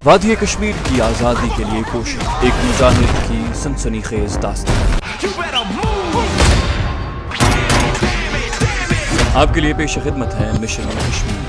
वादी कश्मीर की आज़ादी के लिए कोशिश, एक मुजाहिद की सनसनीखेज दास्तान। आपके लिए पेश खिदमत है मिशन कश्मीर।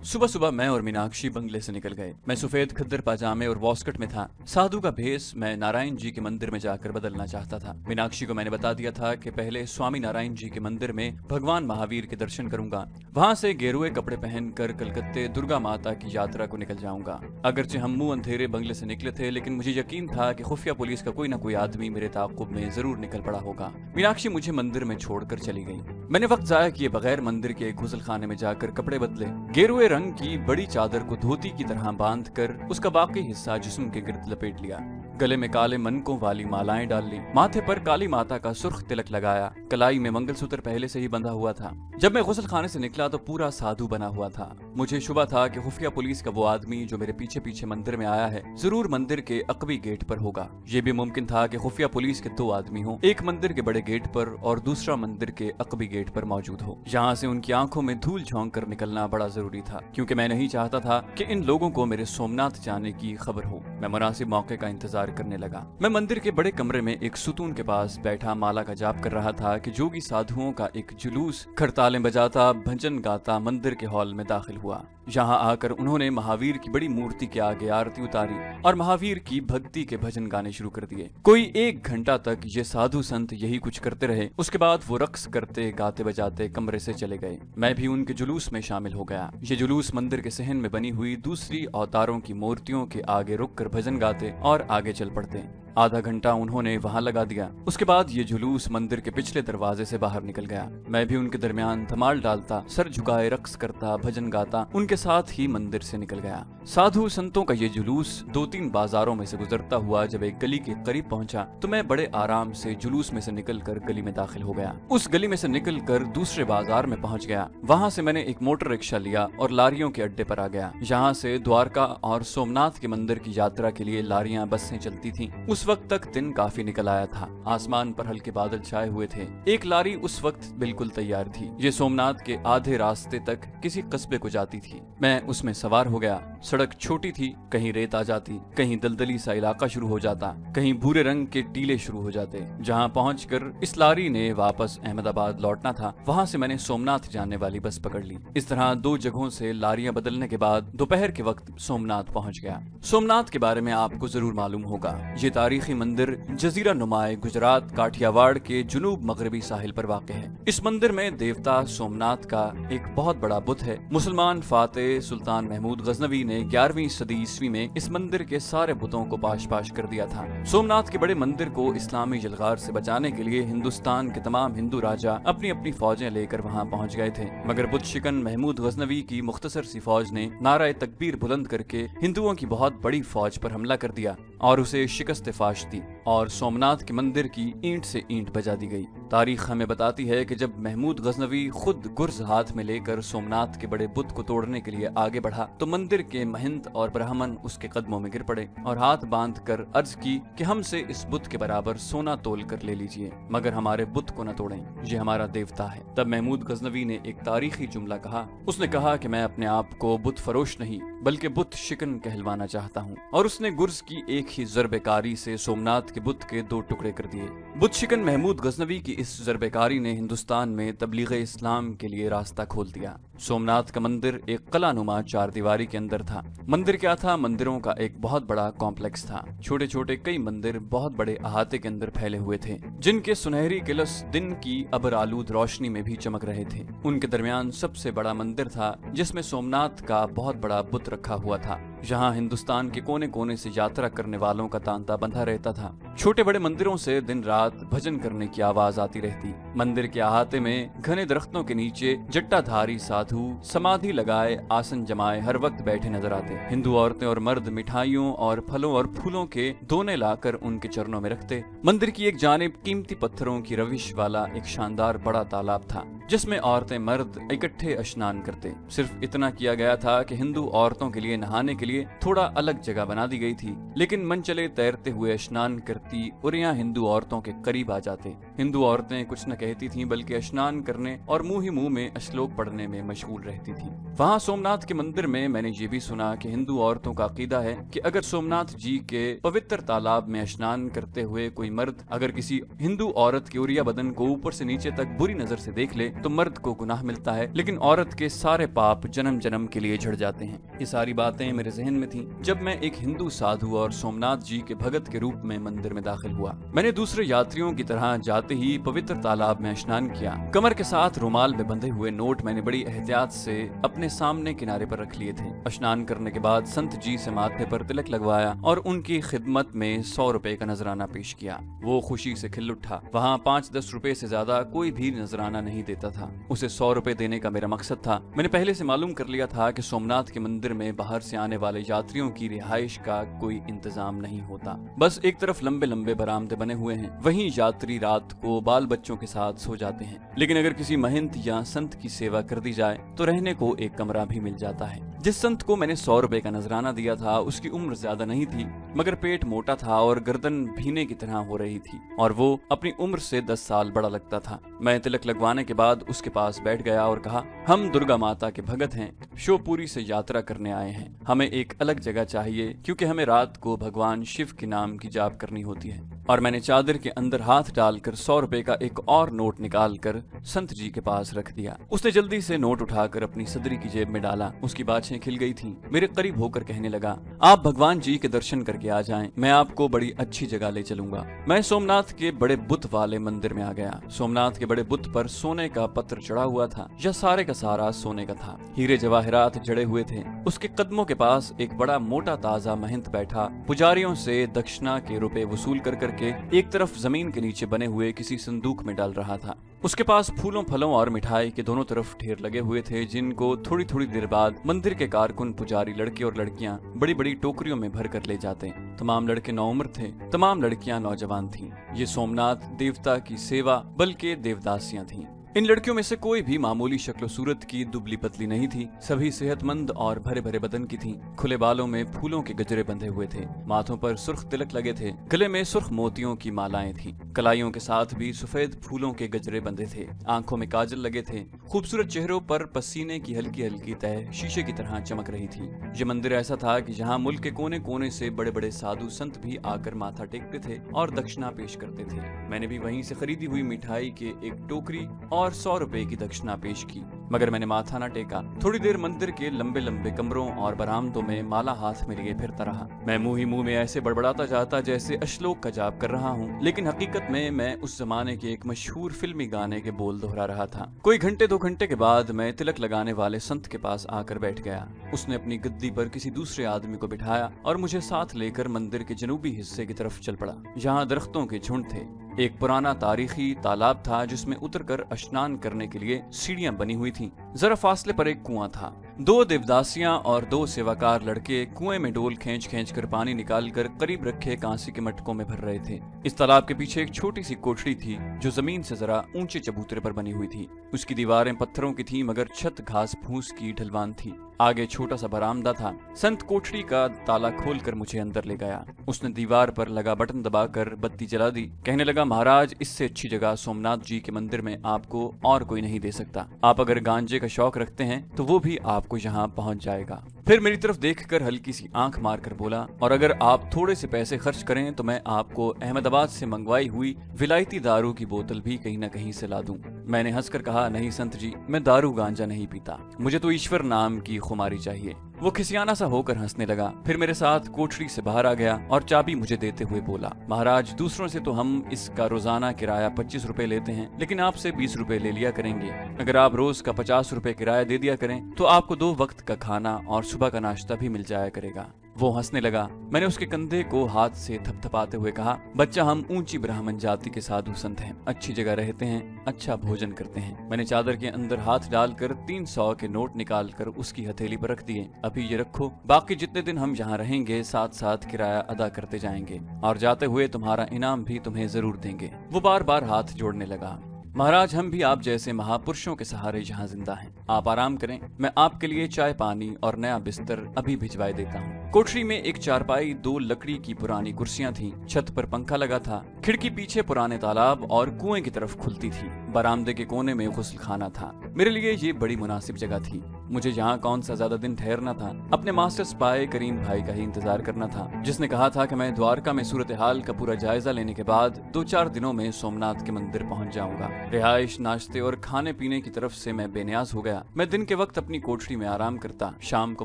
सुबह सुबह मैं और मीनाक्षी बंगले से निकल गए। मैं सफेद खद्दर पाजामे और वॉस्कट में था। साधु का भेष मैं नारायण जी के मंदिर में जाकर बदलना चाहता था। मीनाक्षी को मैंने बता दिया था कि पहले स्वामी नारायण जी के मंदिर में भगवान महावीर के दर्शन करूंगा, वहां से गेरुए कपड़े पहनकर कलकत्ते दुर्गा माता की यात्रा को निकल जाऊंगा। अगरचे हम मुंह अंधेरे बंगले से निकले थे, लेकिन मुझे यकीन था कि खुफिया पुलिस का कोई ना कोई आदमी मेरे ताक़ुब में जरूर निकल पड़ा होगा। मीनाक्षी मुझे मंदिर में छोड़कर चली गई। मैंने वक्त जाया किए बगैर मंदिर के गुसल खाने में जाकर कपड़े बदले। गेरुए रंग की बड़ी चादर को धोती की तरह बांधकर उसका बाकी हिस्सा जिस्म के गिर्द लपेट लिया। गले में काले मनकों वाली मालाएं डाल ली। माथे पर काली माता का सुर्ख तिलक लगाया। कलाई में मंगलसूत्र पहले से ही बंधा हुआ था। जब मैं गुसल खाने से निकला तो पूरा साधु बना हुआ था। मुझे शुबा था कि खुफिया पुलिस का वो आदमी जो मेरे पीछे पीछे मंदिर में आया है जरूर मंदिर के अकबी गेट पर होगा। ये भी मुमकिन था कि खुफिया पुलिस के दो आदमी हों, एक मंदिर के बड़े गेट पर और दूसरा मंदिर के अकबी गेट पर मौजूद हो। यहाँ से उनकी आंखों में धूल झोंक कर निकलना बड़ा जरूरी था, क्योंकि मैं नहीं चाहता था कि इन लोगों को मेरे सोमनाथ जाने की खबर हो। मैं मुनासिब मौके का इंतजार करने लगा। मैं मंदिर के बड़े कमरे में एक सुतून के पास बैठा माला का जाप कर रहा था कि जोगी साधुओं का एक जुलूस खड़तालें बजाता भजन गाता मंदिर के हॉल में दाखिल हुआ। यहाँ आकर उन्होंने महावीर की बड़ी मूर्ति के आगे आरती उतारी और महावीर की भक्ति के भजन गाने शुरू कर दिए। कोई 1 घंटा तक ये साधु संत यही कुछ करते रहे। उसके बाद वो रक्स करते गाते बजाते कमरे से चले गए। मैं भी उनके जुलूस में शामिल हो गया। ये जुलूस मंदिर के सहन में बनी हुई दूसरी अवतारों की मूर्तियों के आगे रुककर भजन गाते और आगे चल पड़ते। आधा घंटा उन्होंने वहां लगा दिया। उसके बाद ये जुलूस मंदिर के पिछले दरवाजे से बाहर निकल गया। मैं भी उनके दरमियान धमाल डालता, सर झुकाए रक्स करता, भजन गाता उनके साथ ही मंदिर से निकल गया। साधु संतों का ये जुलूस 2-3 बाजारों में से गुजरता हुआ जब एक गली के करीब पहुंचा तो मैं बड़े आराम से जुलूस में से निकलकर गली में दाखिल हो गया। उस गली में से निकलकर दूसरे बाजार में पहुंच गया। वहां से मैंने एक मोटर रिक्शा लिया और लारियों के अड्डे पर आ गया। यहाँ से द्वारका और सोमनाथ के मंदिर की यात्रा के लिए लारियां बसें चलती थी। उस वक्त तक दिन काफी निकल आया था। आसमान पर हल्के बादल छाए हुए थे। एक लारी उस वक्त बिल्कुल तैयार थी। ये सोमनाथ के आधे रास्ते तक किसी कस्बे को जाती थी। मैं उसमें सवार हो गया। सड़क छोटी थी, कहीं रेत आ जाती, कहीं दलदली सा इलाका शुरू हो जाता, कहीं भूरे रंग के टीले शुरू हो जाते। जहाँ पहुंचकर इस लारी ने वापस अहमदाबाद लौटना था, वहाँ से मैंने सोमनाथ जाने वाली बस पकड़ ली। इस तरह 2 जगहों से लारियां बदलने के बाद दोपहर के वक्त सोमनाथ पहुंच गया। सोमनाथ के बारे में आपको जरूर मालूम होगा। ये तारीखी मंदिर जजीरा नुमाए गुजरात काठियावाड़ के जुनूब मगरबी साहिल पर वाक़ है। इस मंदिर में देवता सोमनाथ का एक बहुत बड़ा बुत है। मुसलमान फातेह सुल्तान महमूद गजनवी ने 11वीं सदी ईस्वी में इस मंदिर के सारे बुतों को पाश पाश कर दिया था। सोमनाथ के बड़े मंदिर को इस्लामी जलगार से बचाने के लिए हिंदुस्तान के तमाम हिंदू राजा अपनी अपनी फौजें लेकर वहाँ पहुँच गए थे, मगर बुत शिकन महमूद गजनवी की मुख्तसर सी फौज ने नारा तकबीर बुलंद करके हिंदुओं की बहुत बड़ी फौज पर हमला कर दिया और उसे शिकस्त फाश दी और सोमनाथ के मंदिर की ईंट से ईंट बजा दी गई। तारीख हमें बताती है कि जब महमूद गजनवी खुद गुर्ज हाथ में लेकर सोमनाथ के बड़े बुत को तोड़ने के लिए आगे बढ़ा तो मंदिर के महंत और ब्राह्मण उसके कदमों में गिर पड़े और हाथ बांध कर अर्ज की कि हमसे इस बुत के बराबर सोना तोल कर ले लीजिए, मगर हमारे बुत को न तोड़ें, ये हमारा देवता है। तब महमूद गजनवी ने एक तारीखी जुमला कहा। उसने कहा कि मैं अपने आप को बुत फरोश नहीं बल्कि बुत शिकन कहलवाना चाहता हूँ, और उसने गुर्ज की एक ही ज़रबेकारी से सोमनाथ के बुत के 2 टुकड़े कर दिए। बुत शिकन महमूद गजनवी की इस ज़रबेकारी ने हिंदुस्तान में तबलीग इस्लाम के लिए रास्ता खोल दिया। सोमनाथ का मंदिर एक कलानुमा 4 दीवारी के अंदर था। मंदिर क्या था? मंदिरों का एक बहुत बड़ा कॉम्प्लेक्स था। छोटे छोटे कई मंदिर बहुत बड़े अहाते के अंदर फैले हुए थे, जिनके सुनहरी किलस दिन की अबर आलूद रोशनी में भी चमक रहे थे। उनके दरमियान सबसे बड़ा मंदिर था जिसमें सोमनाथ का बहुत बड़ा बुत रखा हुआ था। यहाँ हिंदुस्तान के कोने कोने से यात्रा करने वालों का तांता बंधा रहता था। छोटे बड़े मंदिरों से दिन रात भजन करने की आवाज आती रहती। मंदिर के अहाते में घने दरख्तों के नीचे जट्टाधारी साधु समाधि लगाए आसन जमाए हर वक्त बैठे नजर आते। हिंदू औरतें और मर्द मिठाइयों और फलों और फूलों के दोने लाकर उनके चरणों में रखते। मंदिर की एक जानिब कीमती पत्थरों की रविश वाला एक शानदार बड़ा तालाब था। जिसमें औरतें मर्द इकट्ठे स्नान करते। सिर्फ इतना किया गया था कि हिंदू औरतों के लिए नहाने के लिए थोड़ा अलग जगह बना दी गई थी, लेकिन मन चले तैरते हुए स्नान करती और यहाँ हिंदू औरतों के करीब आ जाते। हिंदू औरतें कुछ न कहती थीं, बल्कि स्नान करने और मुंह ही मुंह में श्लोक पढ़ने में मशगूल रहती थीं। वहाँ सोमनाथ के मंदिर में मैंने ये भी सुना कि हिंदू औरतों का अकीदा है कि अगर सोमनाथ जी के पवित्र तालाब में स्नान करते हुए कोई मर्द अगर किसी हिंदू औरत के उरिया बदन को ऊपर से नीचे तक बुरी नजर से देख ले तो मर्द को गुनाह मिलता है, लेकिन औरत के सारे पाप जन्म जन्म के लिए झड़ जाते हैं। ये सारी बातें मेरे जहन में थीं जब मैं एक हिंदू साधु और सोमनाथ जी के भगत के रूप में मंदिर में दाखिल हुआ। मैंने दूसरे यात्रियों की तरह जाते ही पवित्र तालाब में स्नान किया। कमर के साथ रुमाल में बंधे हुए नोट मैंने बड़ी एहतियात से अपने सामने किनारे पर रख लिए थे। स्नान करने के बाद संत जी से माथे पर तिलक लगवाया और उनकी खिदमत में 100 रुपए का नजराना पेश किया। वो खुशी से खिल उठा। वहाँ 5-10 रुपए से ज्यादा कोई भी नजराना नहीं देता था। उसे 100 रुपए देने का मेरा मकसद था। मैंने पहले से मालूम कर लिया था कि सोमनाथ के मंदिर में बाहर से आने वाले यात्रियों की रिहाइश का कोई इंतजाम नहीं होता। बस एक तरफ लंबे लंबे बरामदे बने हुए हैं, वहीं यात्री रात को बाल बच्चों के साथ सो जाते हैं। लेकिन अगर किसी महंत या संत की सेवा कर दी जाए तो रहने को एक कमरा भी मिल जाता है। जिस संत को मैंने 100 रुपए का नजराना दिया था उसकी उम्र ज्यादा नहीं थी, मगर पेट मोटा था और गर्दन भीने की तरह हो रही थी और वो अपनी उम्र से 10 साल बड़ा लगता था। मैं तिलक लगवाने के बाद उसके पास बैठ गया और कहा, हम दुर्गा माता के भगत हैं, शिवपुरी से यात्रा करने आए हैं। हमें एक अलग जगह चाहिए क्योंकि हमें रात को भगवान शिव के नाम की जाप करनी होती है। और मैंने चादर के अंदर हाथ डालकर 100 रुपए का एक और नोट निकालकर संत जी के पास रख दिया। उसने जल्दी से नोट उठाकर अपनी सदरी की जेब में डाला। उसकी बाछें खिल गई थीं। मेरे करीब होकर कहने लगा, आप भगवान जी के दर्शन करके आ जाएं, मैं आपको बड़ी अच्छी जगह ले चलूंगा। मैं सोमनाथ के बड़े बुत वाले मंदिर में आ गया। सोमनाथ के बड़े बुत पर सोने का पत्र चढ़ा हुआ था। यह सारे का सारा सोने का था। हीरे जवाहरात जड़े हुए थे। उसके कदमों के पास एक बड़ा मोटा ताजा महंत बैठा पुजारियों से दक्षिणा के रुपए वसूल कर करके एक तरफ जमीन के नीचे बने हुए किसी संदूक में डाल रहा था। उसके पास फूलों फलों और मिठाई के दोनों तरफ ढेर लगे हुए थे, जिनको थोड़ी थोड़ी देर बाद मंदिर के कारकुन पुजारी लड़के और लड़कियां बड़ी बड़ी टोकरियों में भर कर ले जाते। तमाम लड़के नौउम्र थे, तमाम लड़कियां नौजवान थीं। ये सोमनाथ देवता की सेवा बल्कि देवदासियां थीं। इन लड़कियों में से कोई भी मामूली शक्ल सूरत की दुबली पतली नहीं थी। सभी सेहतमंद और भरे भरे बदन की थीं। खुले बालों में फूलों के गजरे बंधे हुए थे। माथों पर सुर्ख तिलक लगे थे। गले में सुर्ख मोतियों की मालाएं थीं। कलाइयों के साथ भी सफेद फूलों के गजरे बंधे थे। आंखों में काजल लगे थे। खूबसूरत चेहरों पर पसीने की हल्की हल्की तह शीशे की तरह चमक रही थी। ये मंदिर ऐसा था कि जहाँ मुल्क के कोने कोने से बड़े बड़े साधु संत भी आकर माथा टेकते थे और दक्षिणा पेश करते थे। मैंने भी वहीं से खरीदी हुई मिठाई के एक टोकरी और 100 रुपए की दक्षिणा पेश की, मगर मैंने माथा न टेका। थोड़ी देर मंदिर के लंबे लंबे कमरों और बरामदों में माला हाथ में लिए फिरता रहा। मैं मुंह ही मुंह में ऐसे बड़बड़ाता जाता जैसे श्लोक का जाप कर रहा हूँ, लेकिन हकीकत में मैं उस जमाने के एक मशहूर फिल्मी गाने के बोल दोहरा रहा था। कोई घंटे 2 घंटे के बाद मैं तिलक लगाने वाले संत के पास आकर बैठ गया। उसने अपनी गद्दी पर किसी दूसरे आदमी को बिठाया और मुझे साथ लेकर मंदिर के जनूबी हिस्से की तरफ चल पड़ा, जहाँ दरख्तों के झुंड थे। एक पुराना तारीखी तालाब था जिसमें उतरकर स्नान करने के लिए सीढ़ियां बनी हुई थीं। जरा फासले पर एक कुआं था। 2 देवदासियां और 2 सेवाकार लड़के कुएं में डोल खींच खींच कर पानी निकालकर करीब रखे कांसी के मटकों में भर रहे थे। इस तालाब के पीछे एक छोटी सी कोठरी थी जो जमीन से जरा ऊंचे चबूतरे पर बनी हुई थी। उसकी दीवारें पत्थरों की थी, मगर छत घास फूस की ढलवान थी। आगे छोटा सा बरामदा था। संत कोठरी का ताला खोलकर मुझे अंदर ले गया। उसने दीवार पर लगा बटन दबाकर बत्ती जला दी। कहने लगा, महाराज, इससे अच्छी जगह सोमनाथ जी के मंदिर में आपको और कोई नहीं दे सकता। आप अगर गांजे का शौक रखते हैं तो वो भी आपको यहाँ पहुँच जाएगा। फिर मेरी तरफ देखकर हल्की सी आंख मारकर बोला, और अगर आप थोड़े से पैसे खर्च करें तो मैं आपको अहमदाबाद से मंगवाई हुई विलायती दारू की बोतल भी कहीं न कहीं से ला दूं। मैंने हंसकर कहा, नहीं संत जी, मैं दारू गांजा नहीं पीता, मुझे तो ईश्वर नाम की खुमारी चाहिए। वो खिसियाना सा होकर हंसने लगा। फिर मेरे साथ कोठरी से बाहर आ गया और चाबी मुझे देते हुए बोला, महाराज, दूसरों से तो हम इसका रोजाना किराया 25 रुपए लेते हैं, लेकिन आपसे 20 रुपए ले लिया करेंगे। अगर आप रोज का 50 रुपए किराया दे दिया करें तो आपको 2 वक्त का खाना और सुबह का नाश्ता भी मिल जाया करेगा। वो हंसने लगा। मैंने उसके कंधे को हाथ से थपथपाते हुए कहा, बच्चा, हम ऊंची ब्राह्मण जाति के साधु संत हैं, अच्छी जगह रहते हैं, अच्छा भोजन करते हैं। मैंने चादर के अंदर हाथ डालकर 300 के नोट निकालकर उसकी हथेली पर रख दिए। अभी ये रखो, बाकी जितने दिन हम यहाँ रहेंगे साथ साथ किराया अदा करते जाएंगे और जाते हुए तुम्हारा इनाम भी तुम्हें जरूर देंगे। वो बार बार हाथ जोड़ने लगा। महाराज, हम भी आप जैसे महापुरुषों के सहारे यहाँ जिंदा हैं। आप आराम करें, मैं आपके लिए चाय पानी और नया बिस्तर अभी भिजवाए देता हूँ। कोठरी में एक चारपाई, 2 लकड़ी की पुरानी कुर्सियां थीं, छत पर पंखा लगा था, खिड़की पीछे पुराने तालाब और कुएं की तरफ खुलती थी। बरामदे के कोने में गुस्ल खाना था। मेरे लिए ये बड़ी मुनासिब जगह थी। मुझे यहाँ कौन सा ज्यादा दिन ठहरना था। अपने मास्टर स्पाई करीम भाई का ही इंतजार करना था, जिसने कहा था कि मैं द्वारका में सूरत हाल का पूरा जायजा लेने के बाद 2-4 दिनों में सोमनाथ के मंदिर पहुंच जाऊंगा। रिहाइश, नाश्ते और खाने पीने की तरफ से मैं बेनियाज हो गया। मैं दिन के वक्त अपनी कोठरी में आराम करता, शाम को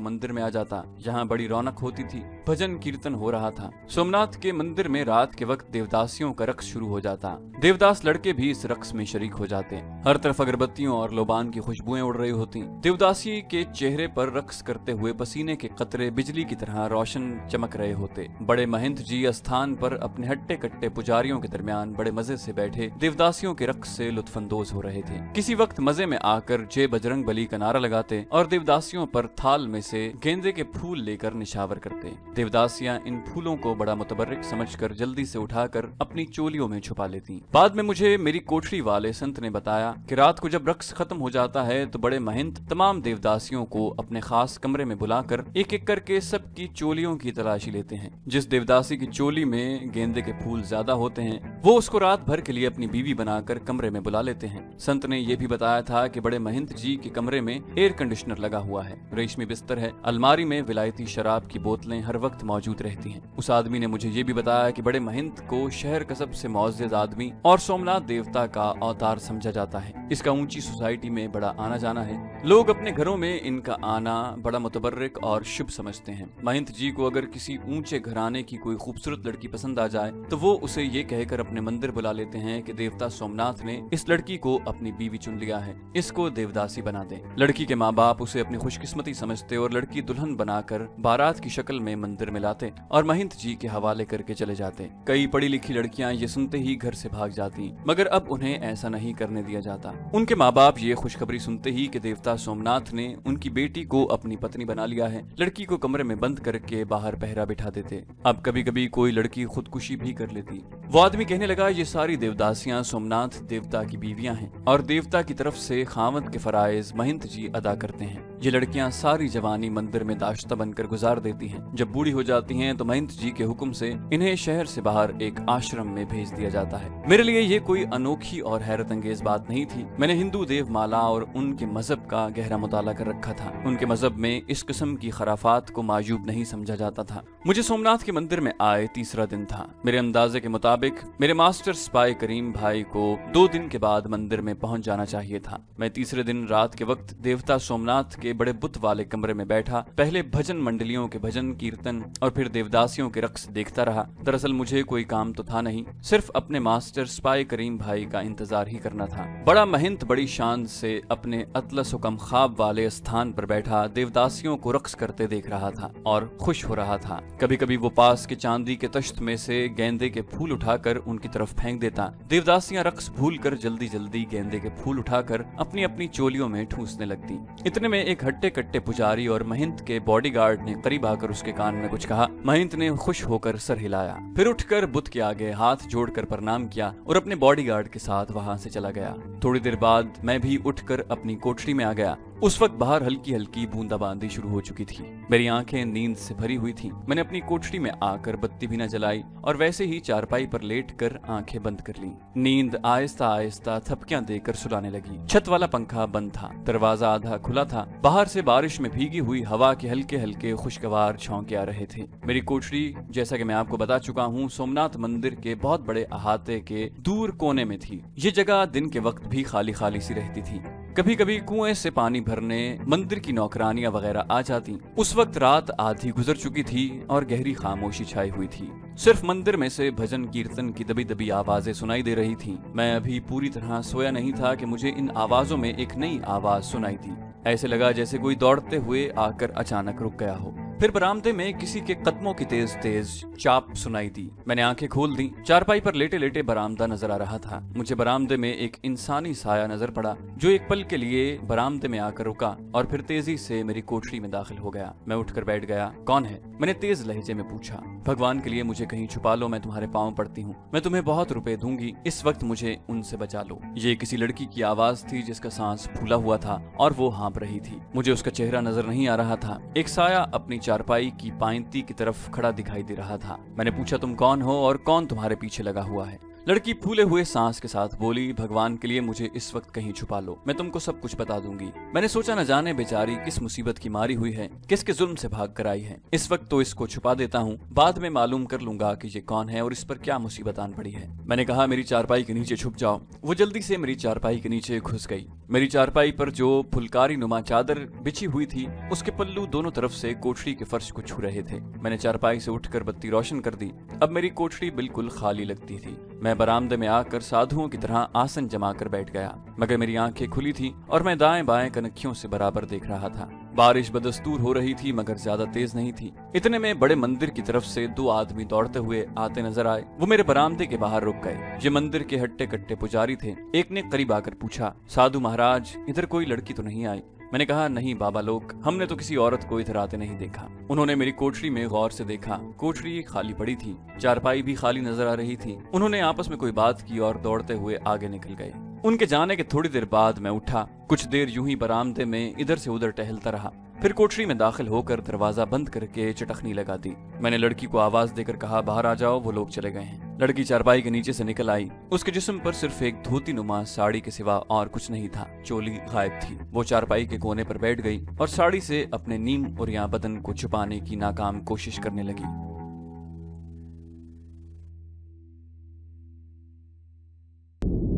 मंदिर में आ जाता। यहाँ बड़ी रौनक होती थी, भजन कीर्तन हो रहा था। सोमनाथ के मंदिर में रात के वक्त देवदासियों का रक्स शुरू हो जाता। देवदास लड़के भी इस रक्स में शरीक हो जाते। हर तरफ अगरबत्तियों और लोबान की खुशबुएं उड़ रही होती। देवदासी के चेहरे पर रक्स करते हुए पसीने के कतरे बिजली की तरह रोशन चमक रहे होते। बड़े महंत जी स्थान पर अपने हट्टे कट्टे पुजारियों के दरमियान बड़े मजे से बैठे देवदासियों के रक्स से लुत्फानंदोज हो रहे थे। किसी वक्त मजे में आकर जय बजरंग बली का नारा लगाते और देवदासियों पर थाल में से गेंदे के फूल लेकर निशावर करते। देवदासियां इन फूलों को बड़ा मुतबर्रिक समझकर जल्दी से उठाकर अपनी चोलियों में छुपा लेती। बाद में मुझे मेरी कोठरी वाले संत ने बताया कि रात को जब रक्स खत्म हो जाता है तो बड़े महंत तमाम देवदासियों को अपने खास कमरे में बुलाकर एक एक करके सबकी चोलियों की तलाशी लेते हैं। जिस देवदासी की चोली में गेंदे के फूल ज्यादा होते हैं वो उसको रात भर के लिए अपनी बीवी बनाकर कमरे में बुला लेते हैं। संत ने यह भी बताया था कि बड़े महंत जी के कमरे में एयर कंडीशनर लगा हुआ है, रेशमी बिस्तर है, अलमारी में विलायती शराब की बोतलें हर वक्त मौजूद रहती हैं। उस आदमी ने मुझे ये भी बताया कि बड़े महंत को शहर का सबसे मुअज़्ज़ज़ आदमी और सोमनाथ देवता का अवतार समझा जाता है। इसका ऊंची सोसाइटी में बड़ा आना जाना है। लोग अपने घरों में इनका आना बड़ा मुतबर्रिक और शुभ समझते हैं। महंत जी को अगर किसी ऊंचे घराने की कोई खूबसूरत लड़की पसंद आ जाए तो वो उसे ये कहकर अपने मंदिर बुला लेते हैं कि देवता सोमनाथ ने इस लड़की को अपनी बीवी चुन लिया है, इसको देवदासी बना दें। लड़की के माँ बाप उसे अपनी खुशकिस्मती समझते और लड़की दुल्हन बनाकर बारात की शक्ल में मंदिर में लाते और महंत जी के हवाले करके चले जाते। कई पढ़ी लिखी लड़कियां ये सुनते ही घर से भाग जाती, मगर अब उन्हें ऐसा नहीं करने दिया जाता। उनके माँ बाप ये खुशखबरी सुनते ही कि देवता सोमनाथ ने उनकी बेटी को अपनी पत्नी बना लिया है, लड़की को कमरे में बंद करके बाहर पहरा बिठा देते। अब कभी कभी कोई लड़की खुदकुशी भी कर लेती। वो आदमी कहने लगा, ये सारी देवदासियां सोमनाथ देवता की बीवियां हैं और देवता की तरफ से खावंद के फराइज महंत जी अदा करते हैं। ये लड़कियां सारी जवानी मंदिर में दाश्ता बनकर गुजार देती हैं। जब बूढ़ी हो जाती हैं तो महंत जी के हुक्म से इन्हें शहर से बाहर एक आश्रम में भेज दिया जाता है। मेरे लिए ये कोई अनोखी और हैरत अंगेज बात नहीं थी। मैंने हिंदू देवमाला और उनके मजहब का गहरा मुताला कर रखा था। उनके मजहब में इस किस्म की खराफात को मायूब नहीं समझा जाता था। मुझे सोमनाथ के मंदिर में आए तीसरा दिन था। मेरे अंदाजे के मुताबिक मेरे मास्टर स्पाई करीम भाई को 2 दिन के बाद मंदिर में पहुंच जाना चाहिए था। मैं तीसरे दिन रात के वक्त देवता सोमनाथ के बड़े बुत वाले कमरे में बैठा पहले भजन मंडलियों के भजन कीर्तन और फिर देवदासियों के रक्स देखता रहा। दरअसल मुझे कोई काम तो था नहीं, सिर्फ अपने मास्टर स्पाई करीम भाई का इंतजार ही करना था। बड़ा महंत बड़ी शान से अपने अतलस कम ख्वाब वाले स्थान पर बैठा देवदासियों को रक्स करते देख रहा था और खुश हो रहा था। कभी कभी वो पास के चांदी के तश्त में से गेंदे के फूल उठाकर उनकी तरफ फेंक देता। देवदासियां रक्स भूल कर जल्दी जल्दी गेंदे के फूल उठाकर अपनी अपनी चोलियों में ठूसने लगती। इतने में एक हट्टे कट्टे पुजारी और महंत के बॉडीगार्ड ने करीब आकर उसके कान में कुछ कहा। महंत ने खुश होकर सर हिलाया, फिर उठकर बुत के आगे हाथ जोड़कर प्रणाम किया और अपने बॉडीगार्ड के साथ वहां से चला गया। थोड़ी देर बाद मैं भी उठकर अपनी कोठरी में आ गया। उस वक्त बाहर हल्की हल्की बूंदाबांदी शुरू हो चुकी थी। मेरी आंखें नींद से भरी हुई थीं। मैंने अपनी कोठरी में आकर बत्ती भी न जलाई और वैसे ही चारपाई पर लेटकर आंखें बंद कर लीं। नींद आहिस्ता आहिस्ता थपकियां देकर सुलाने लगी। छत वाला पंखा बंद था, दरवाजा आधा खुला था। बाहर से बारिश में भीगी हुई हवा के हल्के हल्के खुशगवार झोंके आ रहे थे। मेरी कोठरी, जैसा कि मैं आपको बता चुका हूँ, सोमनाथ मंदिर के बहुत बड़े अहाते के दूर कोने में थी। ये जगह दिन के वक्त भी खाली खाली सी रहती थी। कभी कभी कुएं से पानी भरने मंदिर की नौकरानियां वगैरह आ जाती। उस वक्त रात आधी गुजर चुकी थी और गहरी खामोशी छाई हुई थी। सिर्फ मंदिर में से भजन कीर्तन की दबी दबी आवाजें सुनाई दे रही थीं। मैं अभी पूरी तरह सोया नहीं था कि मुझे इन आवाजों में एक नई आवाज सुनाई दी। ऐसे लगा जैसे कोई दौड़ते हुए आकर अचानक रुक गया हो। फिर बरामदे में किसी के कदमों की तेज तेज चाप सुनाई दी। मैंने आंखें खोल दी। चारपाई पर लेटे लेटे बरामदा नजर आ रहा था। मुझे बरामदे में एक इंसानी साया नजर पड़ा जो एक पल के लिए बरामदे में आकर रुका और फिर तेजी से मेरी कोठरी में दाखिल हो गया। मैं उठकर बैठ गया। कौन है? मैंने तेज लहजे में पूछा। भगवान के लिए मुझे कहीं छुपा लो, मैं तुम्हारे पांव पड़ती हूँ। मैं तुम्हें बहुत रुपए दूंगी, इस वक्त मुझे उनसे बचा लो। ये किसी लड़की की आवाज थी जिसका सांस फूला हुआ था और वो हाँप रही थी। मुझे उसका चेहरा नजर नहीं आ रहा था। एक साया अपनी चारपाई की पायंती की तरफ खड़ा दिखाई दे रहा था। मैंने पूछा, तुम कौन हो और कौन तुम्हारे पीछे लगा हुआ है? लड़की फूले हुए सांस के साथ बोली, भगवान के लिए मुझे इस वक्त कहीं छुपा लो, मैं तुमको सब कुछ बता दूंगी। मैंने सोचा, न जाने बेचारी किस मुसीबत की मारी हुई है, किसके जुल्म से भाग कर आई है। इस वक्त तो इसको छुपा देता हूँ, बाद में मालूम कर लूंगा कि ये कौन है और इस पर क्या मुसीबत आन पड़ी है। मैंने कहा, मेरी चारपाई के नीचे छुप जाओ। वो जल्दी से मेरी चारपाई के नीचे घुस गई। मेरी चारपाई पर जो फुलकारी नुमा चादर बिछी हुई थी उसके पल्लू दोनों तरफ से कोठरी के फर्श को छू रहे थे। मैंने चारपाई से उठकर बत्ती रोशन कर दी। अब मेरी कोठरी बिल्कुल खाली लगती थी। मैं बरामदे में आकर साधुओं की तरह आसन जमा कर बैठ गया, मगर मेरी आंखें खुली थी और मैं दाएं बाएं कनखियों से बराबर देख रहा था। बारिश बदस्तूर हो रही थी मगर ज्यादा तेज नहीं थी। इतने में बड़े मंदिर की तरफ से दो आदमी दौड़ते हुए आते नजर आए। वो मेरे बरामदे के बाहर रुक गए। ये मंदिर के हट्टे कट्टे पुजारी थे। एक ने करीब आकर पूछा, साधु महाराज, इधर कोई लड़की तो नहीं आई? मैंने कहा, नहीं बाबा लोग, हमने तो किसी औरत को इधर आते नहीं देखा। उन्होंने मेरी कोठरी में गौर से देखा। कोठरी खाली पड़ी थी, चारपाई भी खाली नजर आ रही थी। उन्होंने आपस में कोई बात की और दौड़ते हुए आगे निकल गए। उनके जाने के थोड़ी देर बाद मैं उठा। कुछ देर यूं ही बरामदे में इधर से उधर टहलता रहा। फिर कोठरी में दाखिल होकर दरवाजा बंद करके चटखनी लगा दी। मैंने लड़की को आवाज देकर कहा, बाहर आ जाओ, वो लोग चले गए हैं। लड़की चारपाई के नीचे से निकल आई। उसके जिस्म पर सिर्फ एक धोती नुमा साड़ी के सिवा और कुछ नहीं था। चोली गायब थी। वो चारपाई के कोने पर बैठ गई और साड़ी से अपने नीम और या बदन को छुपाने की नाकाम कोशिश करने लगी।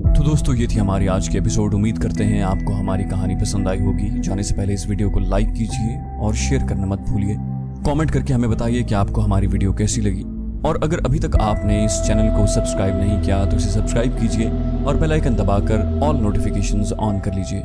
तो दोस्तों, ये थी हमारी आज की एपिसोड। उम्मीद करते हैं आपको हमारी कहानी पसंद आई होगी। जाने से पहले इस वीडियो को लाइक कीजिए और शेयर करना मत भूलिए। कमेंट करके हमें बताइए कि आपको हमारी वीडियो कैसी लगी। और अगर अभी तक आपने इस चैनल को सब्सक्राइब नहीं किया तो इसे सब्सक्राइब कीजिए और बेल आइकन दबाकर ऑल नोटिफिकेशंस ऑन कर लीजिए।